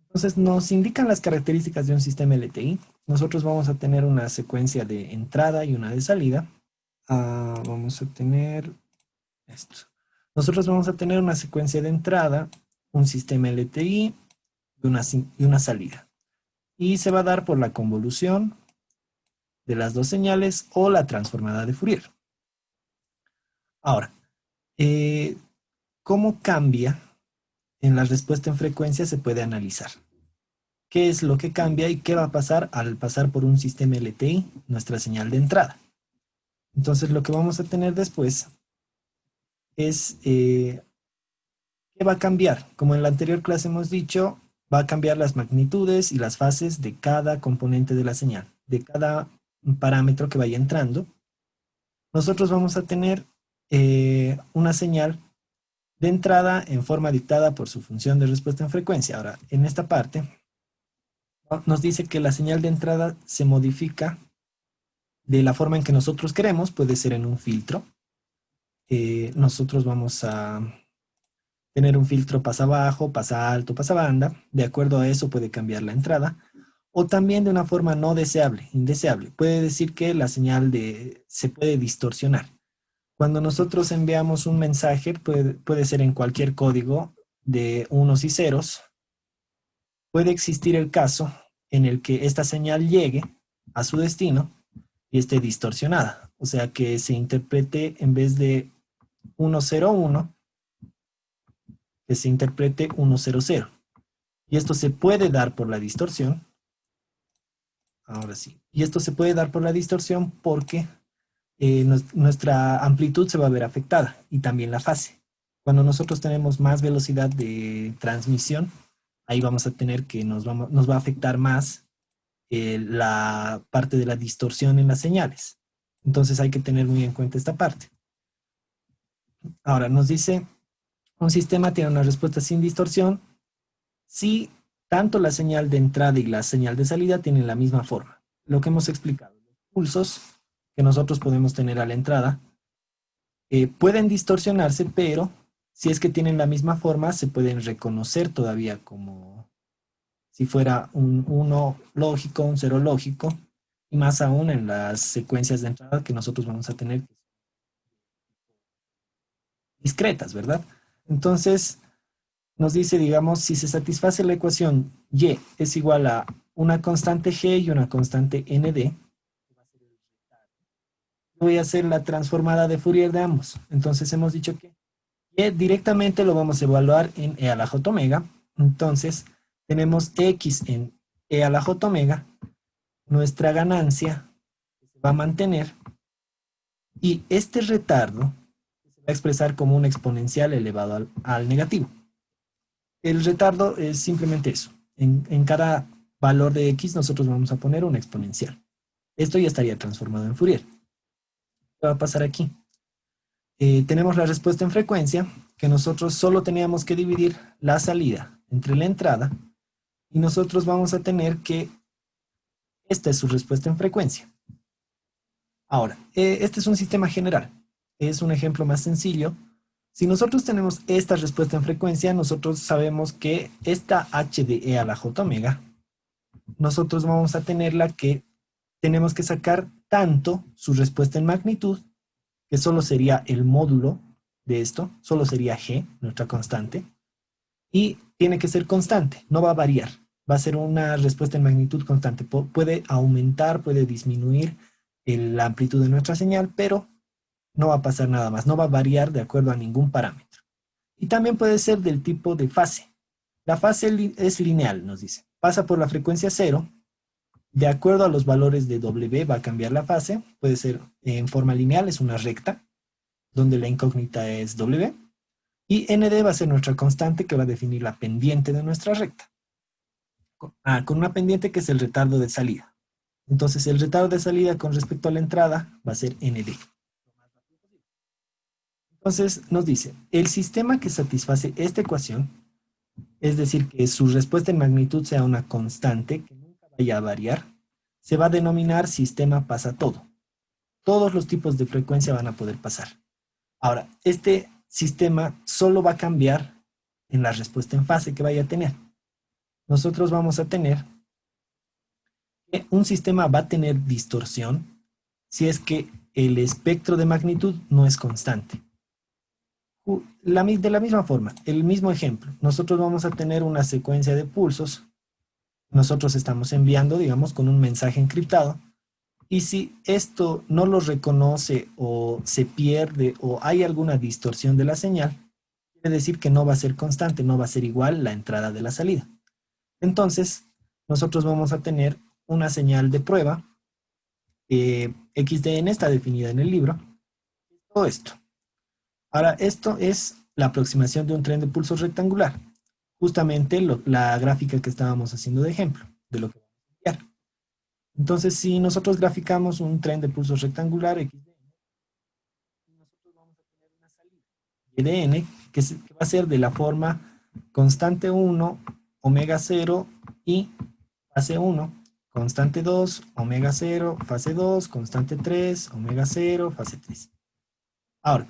Entonces nos indican las características de un sistema LTI. Nosotros vamos a tener una secuencia de entrada y una de salida. Vamos a tener esto. Nosotros vamos a tener una secuencia de entrada, un sistema LTI y una salida. Y se va a dar por la convolución de las dos señales o la transformada de Fourier. Ahora, ¿cómo cambia en la respuesta en frecuencia? Se puede analizar. ¿Qué es lo que cambia y qué va a pasar al pasar por un sistema LTI, nuestra señal de entrada? Entonces lo que vamos a tener después es ¿qué va a cambiar? Como en la anterior clase hemos dicho, va a cambiar las magnitudes y las fases de cada componente de la señal, de cada parámetro que vaya entrando. Nosotros vamos a tener una señal de entrada en forma dictada por su función de respuesta en frecuencia. Ahora, en esta parte nos dice que la señal de entrada se modifica de la forma en que nosotros queremos, puede ser en un filtro. Nosotros vamos a tener un filtro pasa bajo, pasa alto, pasa banda. De acuerdo a eso puede cambiar la entrada. O también de una forma no deseable, indeseable. Puede decir que la señal se puede distorsionar. Cuando nosotros enviamos un mensaje, puede ser en cualquier código de unos y ceros, puede existir el caso en el que esta señal llegue a su destino y esté distorsionada. O sea, que se interprete en vez de 101, que se interprete 100. Y esto se puede dar por la distorsión. Ahora sí. Y esto se puede dar por la distorsión porque nuestra amplitud se va a ver afectada y también la fase. Cuando nosotros tenemos más velocidad de transmisión, ahí vamos a tener que nos va a afectar más la parte de la distorsión en las señales. Entonces hay que tener muy en cuenta esta parte. Ahora nos dice, un sistema tiene una respuesta sin distorsión si tanto la señal de entrada y la señal de salida tienen la misma forma. Lo que hemos explicado, los pulsos que nosotros podemos tener a la entrada pueden distorsionarse, pero si es que tienen la misma forma, se pueden reconocer todavía como si fuera un 1 lógico, un 0 lógico, y más aún en las secuencias de entrada que nosotros vamos a tener discretas, ¿verdad? Entonces, nos dice, digamos, si se satisface la ecuación y es igual a una constante g y una constante nd, voy a hacer la transformada de Fourier de ambos. Entonces hemos dicho que y directamente lo vamos a evaluar en e a la j omega. Entonces tenemos x en e a la j omega, nuestra ganancia se va a mantener y este retardo se va a expresar como un exponencial elevado al negativo. El retardo es simplemente eso. En cada valor de x nosotros vamos a poner un exponencial. Esto ya estaría transformado en Fourier. ¿Qué va a pasar aquí? Tenemos la respuesta en frecuencia, que nosotros solo teníamos que dividir la salida entre la entrada, y nosotros vamos a tener que esta es su respuesta en frecuencia. Ahora, este es un sistema general. Es un ejemplo más sencillo. Si nosotros tenemos esta respuesta en frecuencia, nosotros sabemos que esta h de e a la j omega, nosotros vamos a tenerla que tenemos que sacar tanto su respuesta en magnitud, que solo sería el módulo de esto, solo sería g, nuestra constante, y tiene que ser constante, no va a variar, va a ser una respuesta en magnitud constante. Puede aumentar, puede disminuir la amplitud de nuestra señal, pero no va a pasar nada más, no va a variar de acuerdo a ningún parámetro. Y también puede ser del tipo de fase. La fase es lineal, nos dice. Pasa por la frecuencia 0, de acuerdo a los valores de W va a cambiar la fase, puede ser en forma lineal, es una recta, donde la incógnita es W, y ND va a ser nuestra constante que va a definir la pendiente de nuestra recta. Con una pendiente que es el retardo de salida. Entonces el retardo de salida con respecto a la entrada va a ser ND. Entonces nos dice, el sistema que satisface esta ecuación, es decir, que su respuesta en magnitud sea una constante que nunca vaya a variar, se va a denominar sistema pasa todo. Todos los tipos de frecuencia van a poder pasar. Ahora, este sistema solo va a cambiar en la respuesta en fase que vaya a tener. Nosotros vamos a tener que un sistema va a tener distorsión si es que el espectro de magnitud no es constante. De la misma forma, el mismo ejemplo, nosotros vamos a tener una secuencia de pulsos, nosotros estamos enviando, digamos, con un mensaje encriptado, y si esto no lo reconoce o se pierde o hay alguna distorsión de la señal, quiere decir que no va a ser constante, no va a ser igual la entrada de la salida. Entonces, nosotros vamos a tener una señal de prueba, XDN está definida en el libro, todo esto. Ahora, esto es la aproximación de un tren de pulsos rectangular, justamente la gráfica que estábamos haciendo de ejemplo, de lo que vamos a enviar. Entonces, si nosotros graficamos un tren de pulsos rectangular XDN, nosotros vamos a tener una salida YDN que va a ser de la forma constante 1, omega 0 y fase 1, constante 2, omega 0, fase 2, constante 3, omega 0, fase 3. Ahora,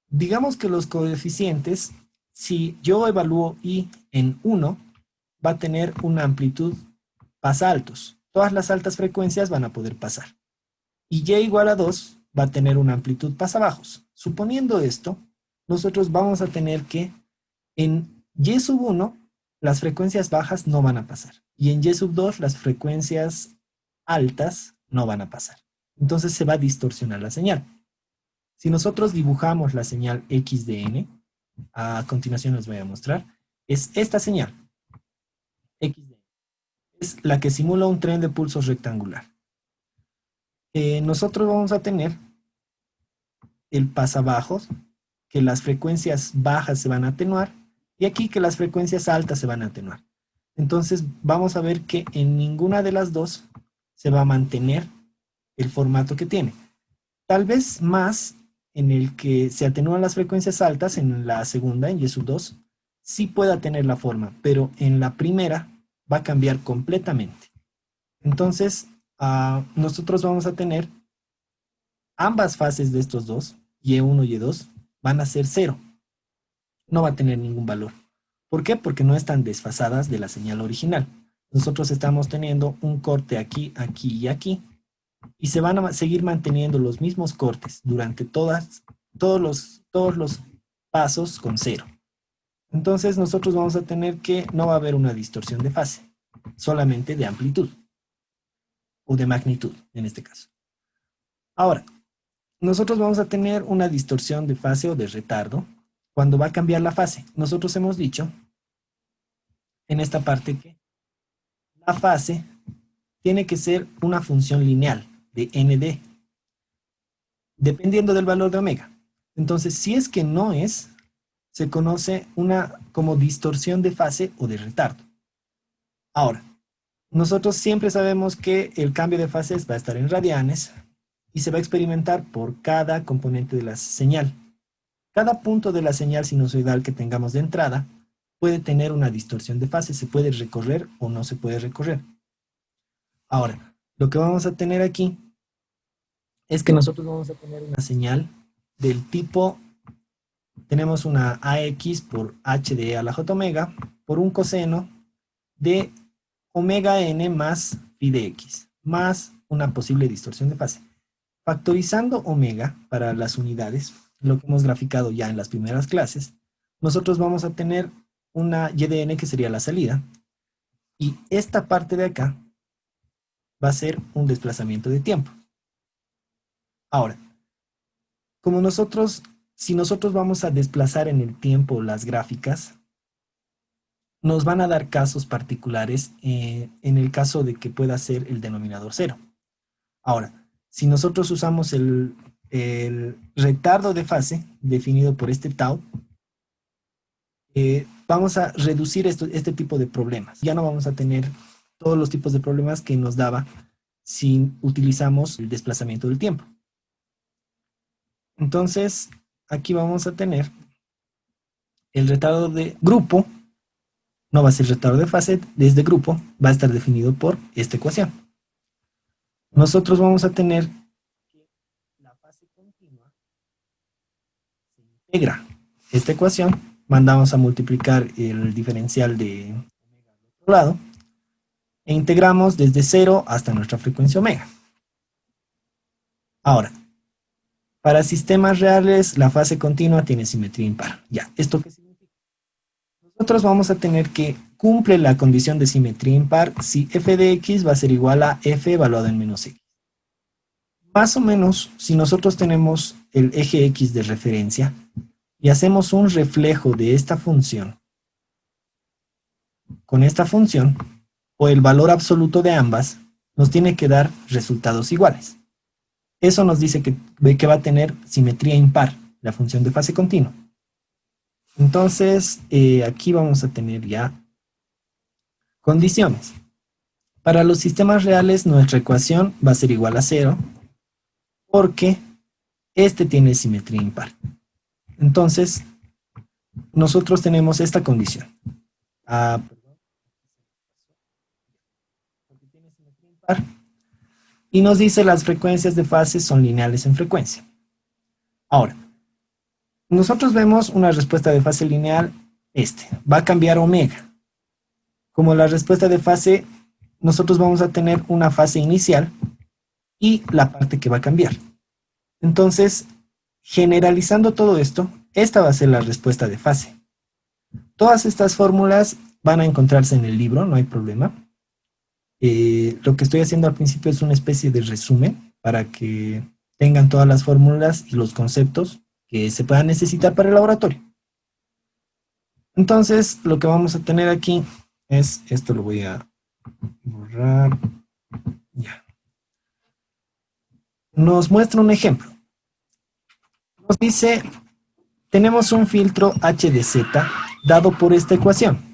digamos que los coeficientes, si yo evalúo I en 1, va a tener una amplitud pasa altos. Todas las altas frecuencias van a poder pasar. Y Y igual a 2 va a tener una amplitud pasa bajos. Suponiendo esto, nosotros vamos a tener que en Y sub 1 las frecuencias bajas no van a pasar. Y en Y sub 2 las frecuencias altas no van a pasar. Entonces se va a distorsionar la señal. Si nosotros dibujamos la señal XDN, a continuación les voy a mostrar, es esta señal, XDN. Es la que simula un tren de pulsos rectangular. Nosotros vamos a tener el pasabajos, que las frecuencias bajas se van a atenuar, y aquí que las frecuencias altas se van a atenuar. Entonces vamos a ver que en ninguna de las dos se va a mantener el formato que tiene. Tal vez más en el que se atenúan las frecuencias altas, en la segunda, en Y sub 2, sí pueda tener la forma, pero en la primera va a cambiar completamente. Entonces, nosotros vamos a tener ambas fases de estos dos, Y1 y Y2, van a ser cero. No va a tener ningún valor. ¿Por qué? Porque no están desfasadas de la señal original. Nosotros estamos teniendo un corte aquí, aquí y aquí, y se van a seguir manteniendo los mismos cortes durante todos los pasos con cero. Entonces nosotros vamos a tener que no va a haber una distorsión de fase, solamente de amplitud, o de magnitud en este caso. Ahora, nosotros vamos a tener una distorsión de fase o de retardo cuando va a cambiar la fase. Nosotros hemos dicho en esta parte que la fase tiene que ser una función lineal de nd, dependiendo del valor de omega. Entonces, si es que no es, se conoce una como distorsión de fase o de retardo. Ahora, nosotros siempre sabemos que el cambio de fases va a estar en radianes y se va a experimentar por cada componente de la señal. Cada punto de la señal sinusoidal que tengamos de entrada puede tener una distorsión de fase, se puede recorrer o no se puede recorrer. Ahora, lo que vamos a tener aquí es que nosotros vamos a tener una señal del tipo, tenemos una AX por H de E a la J omega por un coseno de omega n más phi de x, más una posible distorsión de fase. Factorizando omega para las unidades, lo que hemos graficado ya en las primeras clases, nosotros vamos a tener una YDN que sería la salida, y esta parte de acá va a ser un desplazamiento de tiempo. Ahora, como si nosotros vamos a desplazar en el tiempo las gráficas, nos van a dar casos particulares en el caso de que pueda ser el denominador cero. Ahora, si nosotros usamos el retardo de fase definido por este tau, vamos a reducir este tipo de problemas. Ya no vamos a tener todos los tipos de problemas que nos daba si utilizamos el desplazamiento del tiempo. Entonces, aquí vamos a tener el retardo de grupo, no va a ser retardo de fase, desde grupo va a estar definido por esta ecuación. Nosotros vamos a tener que la fase continua integra esta ecuación, mandamos a multiplicar el diferencial de omega al otro lado, e integramos desde 0 hasta nuestra frecuencia omega. Ahora, para sistemas reales, la fase continua tiene simetría impar. Ya, ¿esto qué significa? Nosotros vamos a tener que cumple la condición de simetría impar si f de x va a ser igual a f evaluado en menos x. Más o menos, si nosotros tenemos el eje x de referencia y hacemos un reflejo de esta función con esta función, o el valor absoluto de ambas, nos tiene que dar resultados iguales. Eso nos dice que va a tener simetría impar, la función de fase continua. Entonces, aquí vamos a tener ya condiciones. Para los sistemas reales, nuestra ecuación va a ser igual a 0, porque este tiene simetría impar. Entonces, nosotros tenemos esta condición. Y nos dice las frecuencias de fase son lineales en frecuencia. Ahora, nosotros vemos una respuesta de fase lineal, va a cambiar omega. Como la respuesta de fase, nosotros vamos a tener una fase inicial y la parte que va a cambiar. Entonces, generalizando todo esto, esta va a ser la respuesta de fase. Todas estas fórmulas van a encontrarse en el libro, no hay problema. Lo que estoy haciendo al principio es una especie de resumen para que tengan todas las fórmulas y los conceptos que se puedan necesitar para el laboratorio. Entonces, lo que vamos a tener aquí es, esto lo voy a borrar, ya. Nos muestra un ejemplo. Nos dice, tenemos un filtro h de z dado por esta ecuación.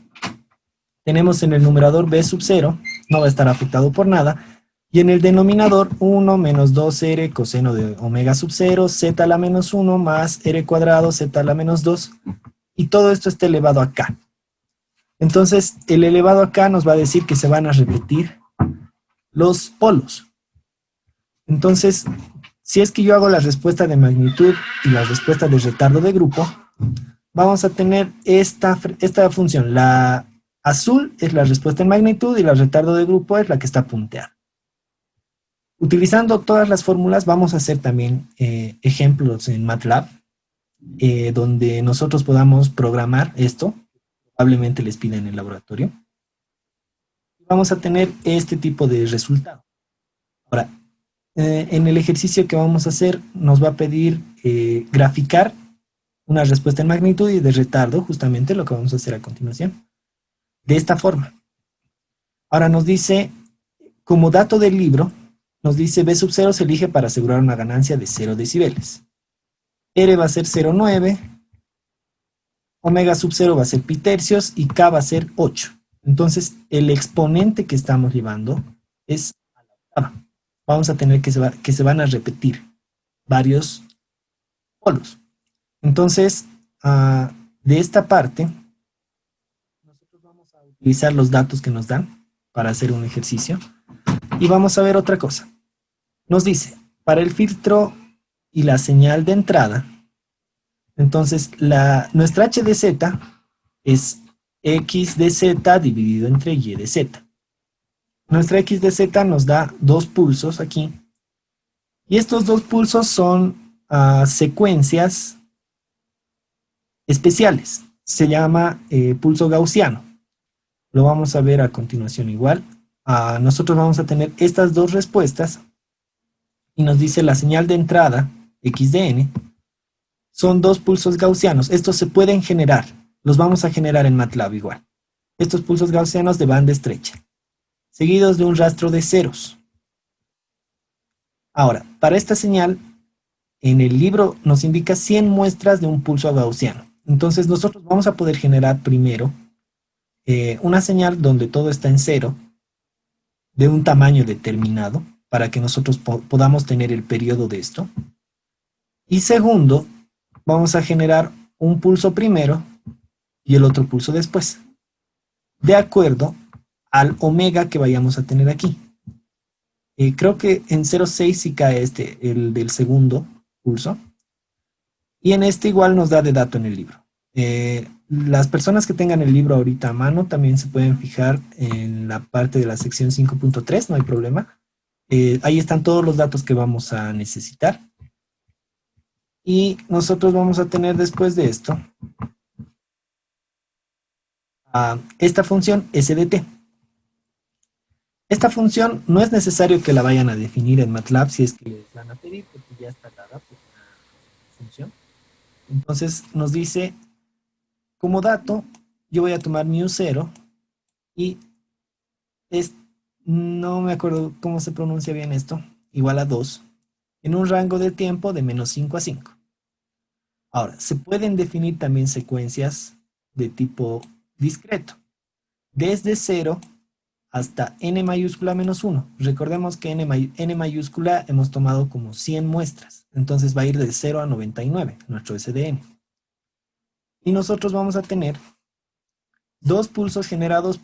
Tenemos en el numerador b sub 0, no va a estar afectado por nada, y en el denominador 1 menos 2r coseno de omega sub 0, z a la menos 1 más r cuadrado, z a la menos 2, y todo esto está elevado a k. Entonces, el elevado a k nos va a decir que se van a repetir los polos. Entonces, si es que yo hago la respuesta de magnitud y la respuesta de retardo de grupo, vamos a tener esta función. La azul es la respuesta en magnitud y la retardo de grupo es la que está punteada. Utilizando todas las fórmulas, vamos a hacer también ejemplos en MATLAB, donde nosotros podamos programar esto. Probablemente les pida en el laboratorio. Vamos a tener este tipo de resultado. Ahora, en el ejercicio que vamos a hacer, nos va a pedir graficar una respuesta en magnitud y de retardo, justamente lo que vamos a hacer a continuación, de esta forma. Ahora nos dice, como dato del libro, nos dice B sub 0 se elige para asegurar una ganancia de 0 decibeles. R va a ser 0,9, omega sub 0 va a ser pi tercios y K va a ser 8. Entonces, el exponente que estamos llevando es a la octava. Vamos a tener que se van a repetir varios polos. Entonces, de esta parte, nosotros vamos a utilizar los datos que nos dan para hacer un ejercicio. Y vamos a ver otra cosa. Nos dice, para el filtro y la señal de entrada, entonces nuestra h de z es x de z dividido entre y de z. Nuestra x de z nos da 2 pulsos aquí. Y estos 2 pulsos son secuencias especiales. Se llama pulso gaussiano. Lo vamos a ver a continuación igual. Nosotros vamos a tener estas dos respuestas y nos dice la señal de entrada, x de n, son 2 pulsos gaussianos. Estos se pueden generar, los vamos a generar en MATLAB igual. Estos pulsos gaussianos de banda estrecha, seguidos de un rastro de ceros. Ahora, para esta señal, en el libro nos indica 100 muestras de un pulso gaussiano. Entonces nosotros vamos a poder generar primero una señal donde todo está en cero, de un tamaño determinado, para que nosotros podamos tener el periodo de esto. Y segundo, vamos a generar un pulso primero y el otro pulso después, de acuerdo al omega que vayamos a tener aquí. Creo que en 0,6 sí cae el del segundo pulso. Y en este igual nos da de dato en el libro. Las personas que tengan el libro ahorita a mano también se pueden fijar en la parte de la sección 5.3, no hay problema. Ahí están todos los datos que vamos a necesitar. Y nosotros vamos a tener después de esto esta función SDT. Esta función no es necesario que la vayan a definir en MATLAB si es que les van a pedir, porque ya está dada por una función. Entonces nos dice, como dato, yo voy a tomar mu0 y es, no me acuerdo cómo se pronuncia bien esto, igual a 2, en un rango de tiempo de menos 5 a 5. Ahora, se pueden definir también secuencias de tipo discreto, desde 0 hasta n mayúscula menos 1. Recordemos que n mayúscula hemos tomado como 100 muestras, entonces va a ir de 0 a 99, nuestro SDN. Y nosotros vamos a tener dos pulsos generados,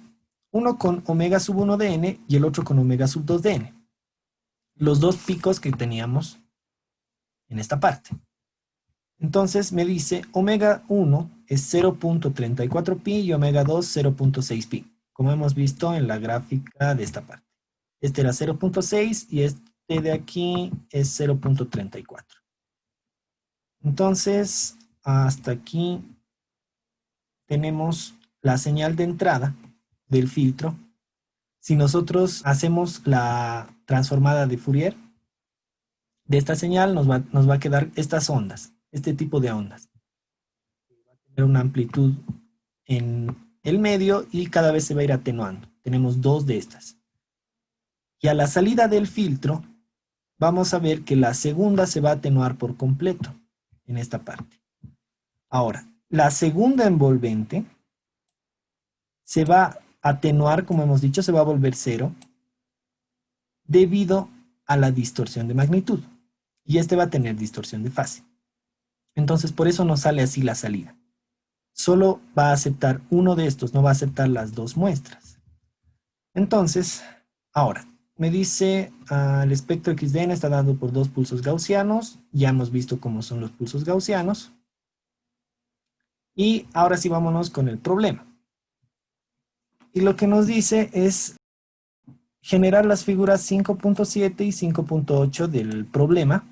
uno con omega sub 1 de n y el otro con omega sub 2 de n. Los dos picos que teníamos en esta parte. Entonces me dice omega 1 es 0.34 pi y omega 2 0.6 pi, como hemos visto en la gráfica de esta parte. Este era 0.6 y este de aquí es 0.34. Entonces, hasta aquí tenemos la señal de entrada del filtro. Si nosotros hacemos la transformada de Fourier, de esta señal nos va a quedar estas ondas, este tipo de ondas. Va a tener una amplitud en el medio y cada vez se va a ir atenuando. Tenemos dos de estas. Y a la salida del filtro, vamos a ver que la segunda se va a atenuar por completo en esta parte. Ahora, la segunda envolvente se va a atenuar, como hemos dicho, se va a volver cero debido a la distorsión de magnitud. Y este va a tener distorsión de fase. Entonces, por eso nos sale así la salida. Solo va a aceptar uno de estos, no va a aceptar las dos muestras. Entonces, ahora, me dice el espectro XDN está dado por dos pulsos gaussianos. Ya hemos visto cómo son los pulsos gaussianos. Y ahora sí vámonos con el problema. Y lo que nos dice es generar las figuras 5.7 y 5.8 del problema.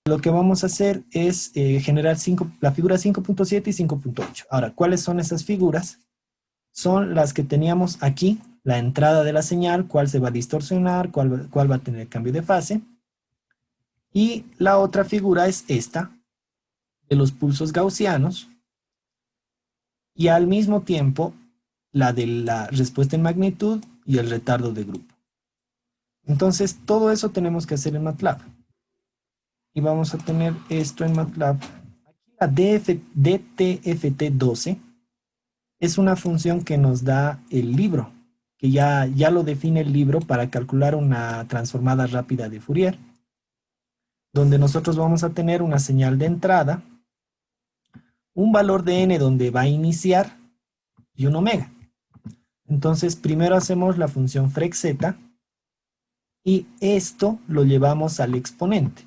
Lo que vamos a hacer es generar la figura 5.7 y 5.8. Ahora, ¿cuáles son esas figuras? Son las que teníamos aquí, la entrada de la señal, cuál se va a distorsionar, cuál va a tener cambio de fase. Y la otra figura es esta, de los pulsos gaussianos, y al mismo tiempo la de la respuesta en magnitud y el retardo de grupo. Entonces, todo eso tenemos que hacer en MATLAB. Y vamos a tener esto en MATLAB. Aquí la DTFT12 es una función que nos da el libro, que ya lo define el libro para calcular una transformada rápida de Fourier, donde nosotros vamos a tener una señal de entrada, un valor de n donde va a iniciar y un omega. Entonces, primero hacemos la función frec_z y esto lo llevamos al exponente,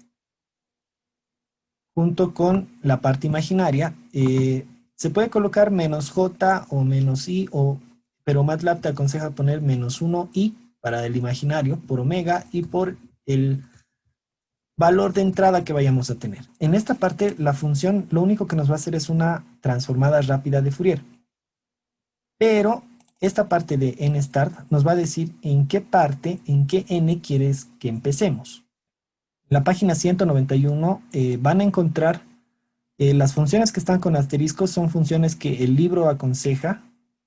junto con la parte imaginaria. Se puede colocar menos j o menos i, pero MATLAB te aconseja poner menos 1i para el imaginario por omega y por el valor de entrada que vayamos a tener. En esta parte, la función lo único que nos va a hacer es una transformada rápida de Fourier. Pero esta parte de nstart nos va a decir en qué parte, en qué n quieres que empecemos. En la página 191 van a encontrar las funciones que están con asterisco son funciones que el libro aconseja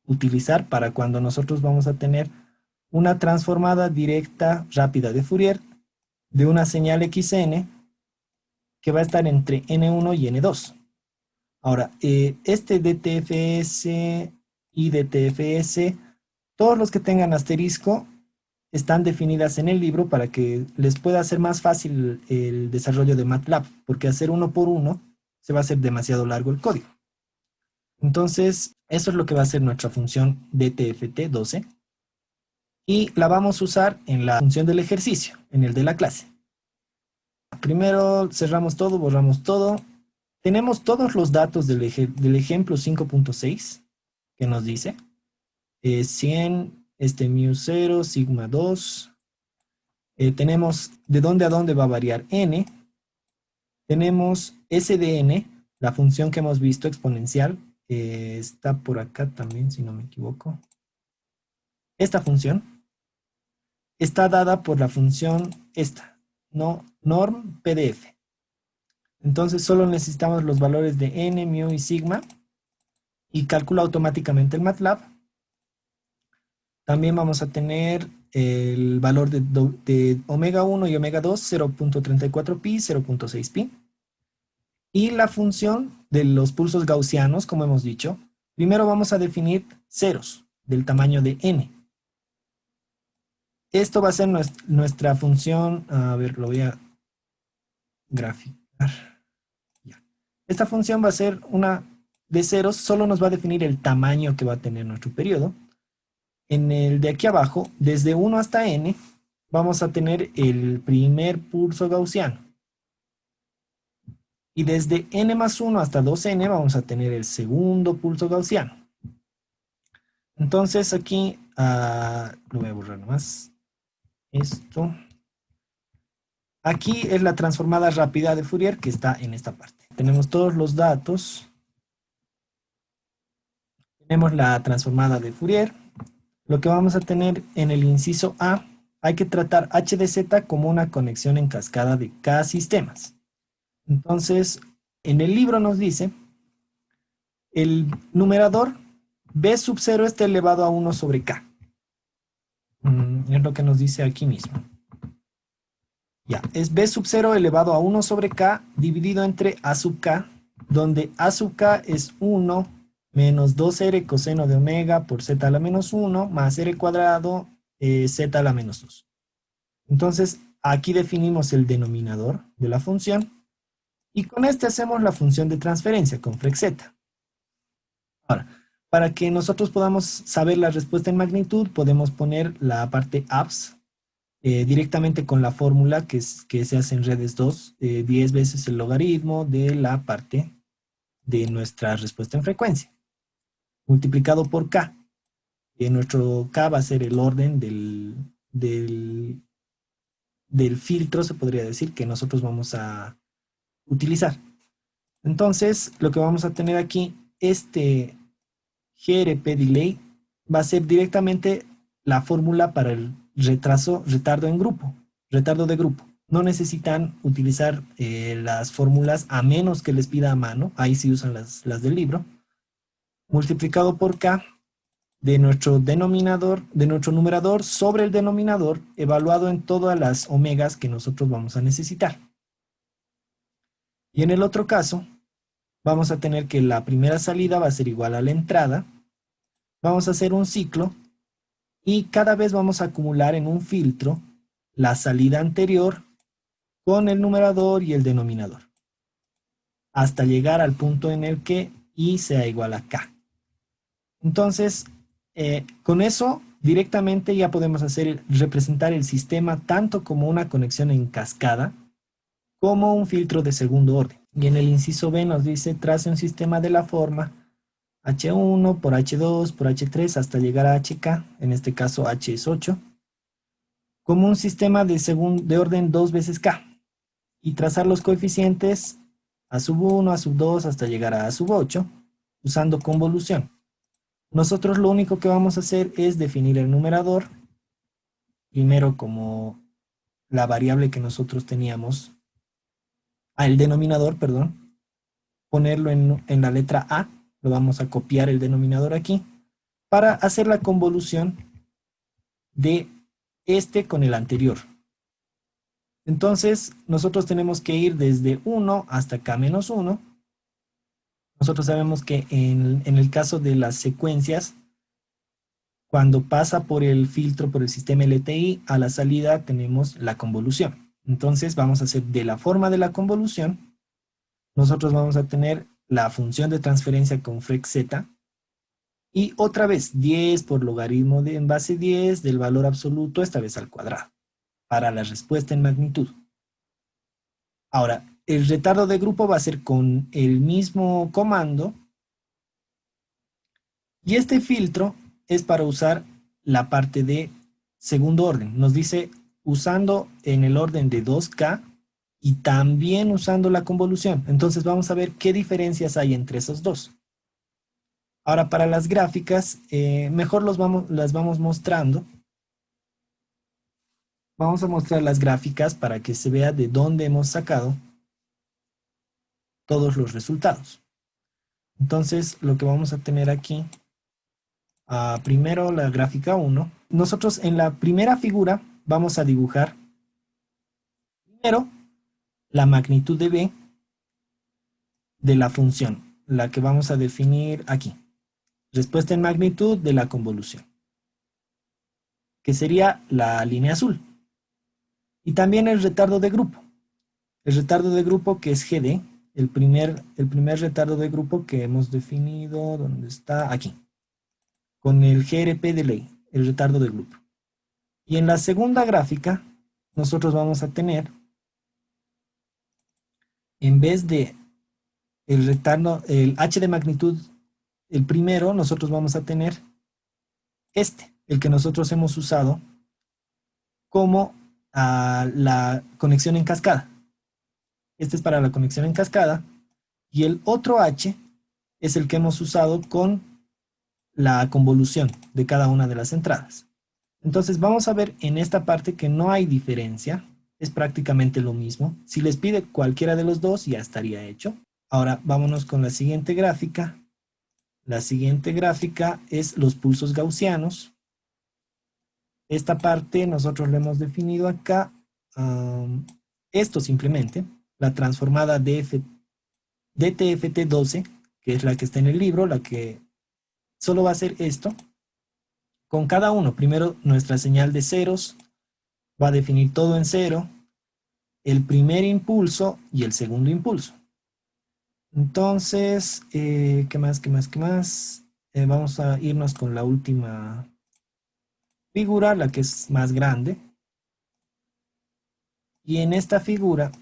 utilizar para cuando nosotros vamos a tener una transformada directa rápida de Fourier de una señal xn que va a estar entre n1 y n2. Ahora, este DTFS y DTFS, todos los que tengan asterisco están definidas en el libro para que les pueda hacer más fácil el desarrollo de MATLAB, porque hacer uno por uno se va a hacer demasiado largo el código. Entonces, eso es lo que va a ser nuestra función DTFT12 y la vamos a usar en la función del ejercicio, en el de la clase. Primero cerramos todo, borramos todo tenemos todos los datos del ejemplo 5.6 que nos dice 100, μ0, sigma 2. Tenemos de dónde a dónde va a variar n. Tenemos s de n, la función que hemos visto exponencial. Está por acá también, si no me equivoco. Esta función está dada por la función esta, no, norm pdf. Entonces solo necesitamos los valores de n, mu y sigma y calcula automáticamente el MATLAB. También vamos a tener el valor de omega 1 y omega 2, 0.34 pi, 0.6 pi. Y la función de los pulsos gaussianos, como hemos dicho, primero vamos a definir ceros del tamaño de n. Esto va a ser nuestra función, a ver, lo voy a graficar. Ya. Esta función va a ser una de ceros, solo nos va a definir el tamaño que va a tener nuestro periodo. En el de aquí abajo, desde 1 hasta n, vamos a tener el primer pulso gaussiano. Y desde n más 1 hasta 2n vamos a tener el segundo pulso gaussiano. Entonces aquí, lo voy a borrar nomás. Esto. Aquí es la transformada rápida de Fourier que está en esta parte. Tenemos todos los datos. Tenemos la transformada de Fourier. Lo que vamos a tener en el inciso A, hay que tratar h de z como una conexión en cascada de k sistemas. Entonces, en el libro nos dice, el numerador b sub 0 está elevado a 1 sobre k. Es lo que nos dice aquí mismo. Ya, es b sub 0 elevado a 1 sobre k dividido entre a sub k, donde a sub k es 1 menos 2r coseno de omega por z a la menos 1 más r cuadrado z a la menos 2. Entonces, aquí definimos el denominador de la función y con este hacemos la función de transferencia con frec z. Ahora, para que nosotros podamos saber la respuesta en magnitud, podemos poner la parte abs directamente con la fórmula que se hace en redes 2, 10 veces el logaritmo de la parte de nuestra respuesta en frecuencia, multiplicado por k. Nuestro k va a ser el orden del filtro, se podría decir, que nosotros vamos a utilizar. Entonces, lo que vamos a tener aquí, este GRP delay va a ser directamente la fórmula para el retardo de grupo. No necesitan utilizar las fórmulas a menos que les pida a mano, ahí sí usan las del libro, multiplicado por k de nuestro denominador, de nuestro numerador sobre el denominador, evaluado en todas las omegas que nosotros vamos a necesitar. Y en el otro caso, vamos a tener que la primera salida va a ser igual a la entrada. Vamos a hacer un ciclo y cada vez vamos a acumular en un filtro la salida anterior con el numerador y el denominador, hasta llegar al punto en el que i sea igual a k. Entonces, con eso directamente ya podemos representar el sistema tanto como una conexión en cascada como un filtro de segundo orden. Y en el inciso B nos dice, trace un sistema de la forma H1 por H2 por H3 hasta llegar a HK, en este caso H es 8, como un sistema de orden 2 veces K, y trazar los coeficientes A sub 1, A sub 2 hasta llegar a A sub 8, usando convolución. Nosotros lo único que vamos a hacer es definir el numerador, primero como la variable que nosotros teníamos, el denominador, perdón, ponerlo en la letra A, lo vamos a copiar el denominador aquí, para hacer la convolución de este con el anterior. Entonces, nosotros tenemos que ir desde 1 hasta k-1. Nosotros sabemos que en el caso de las secuencias, cuando pasa por el filtro, por el sistema LTI, a la salida tenemos la convolución. Entonces, vamos a hacer de la forma de la convolución, nosotros vamos a tener la función de transferencia con frec z, y otra vez 10 por logaritmo en base 10 del valor absoluto, esta vez al cuadrado, para la respuesta en magnitud. Ahora, el retardo de grupo va a ser con el mismo comando. Y este filtro es para usar la parte de segundo orden. Nos dice usando en el orden de 2K y también usando la convolución. Entonces vamos a ver qué diferencias hay entre esos dos. Ahora para las gráficas, mejor las vamos mostrando. Vamos a mostrar las gráficas para que se vea de dónde hemos sacado todos los resultados. Entonces lo que vamos a tener aquí, primero la gráfica 1. Nosotros en la primera figura vamos a dibujar primero la magnitud de B de la función, la que vamos a definir aquí. Respuesta en magnitud de la convolución, que sería la línea azul. Y también el retardo de grupo. El retardo de grupo que es GD, el primer retardo de grupo que hemos definido, ¿dónde está? Aquí. Con el GRP de ley, el retardo de grupo. Y en la segunda gráfica, nosotros vamos a tener, en vez de el retardo, el H de magnitud, el primero, nosotros vamos a tener el que nosotros hemos usado como la conexión en cascada. Este es para la conexión en cascada. Y el otro H es el que hemos usado con la convolución de cada una de las entradas. Entonces vamos a ver en esta parte que no hay diferencia, es prácticamente lo mismo. Si les pide cualquiera de los dos ya estaría hecho. Ahora vámonos con la siguiente gráfica. La siguiente gráfica es los pulsos gaussianos. Esta parte nosotros lo hemos definido acá. Esto simplemente, la transformada DTFT12, que es la que está en el libro, la que solo va a hacer esto. Con cada uno, primero nuestra señal de ceros, va a definir todo en cero, el primer impulso y el segundo impulso. Entonces, ¿qué más? Vamos a irnos con la última figura, la que es más grande. Y en esta figura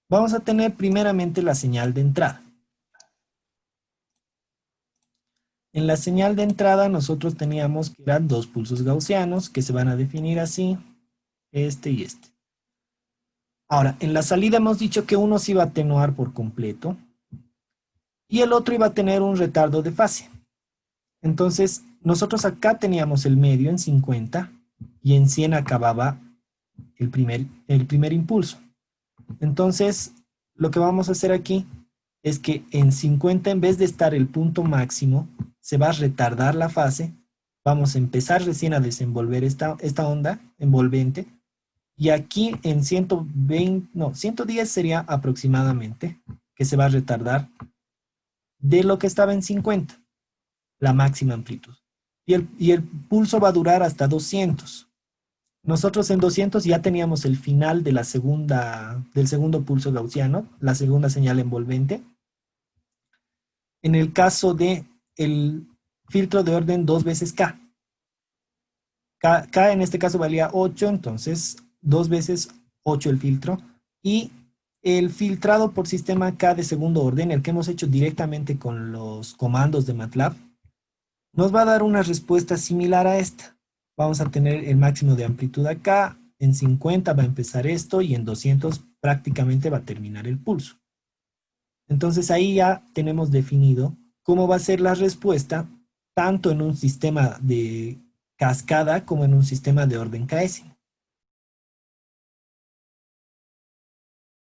vamos a tener primeramente la señal de entrada. En la señal de entrada nosotros teníamos que eran dos pulsos gaussianos que se van a definir así, este y este. Ahora, en la salida hemos dicho que uno se iba a atenuar por completo y el otro iba a tener un retardo de fase. Entonces, nosotros acá teníamos el medio en 50 y en 100 acababa el primer impulso. Entonces, lo que vamos a hacer aquí es que en 50, en vez de estar el punto máximo, se va a retardar la fase. Vamos a empezar recién a desenvolver esta onda envolvente. Y aquí en 110 sería aproximadamente que se va a retardar de lo que estaba en 50, la máxima amplitud. Y el pulso va a durar hasta 200. Nosotros en 200 ya teníamos el final de del segundo pulso gaussiano, la segunda señal envolvente. En el caso de el filtro de orden 2 veces K. K en este caso valía 8, entonces 2 veces 8 el filtro. Y el filtrado por sistema K de segundo orden, el que hemos hecho directamente con los comandos de MATLAB, nos va a dar una respuesta similar a esta. Vamos a tener el máximo de amplitud acá, en 50 va a empezar esto y en 200 prácticamente va a terminar el pulso. Entonces ahí ya tenemos definido cómo va a ser la respuesta tanto en un sistema de cascada como en un sistema de orden KS.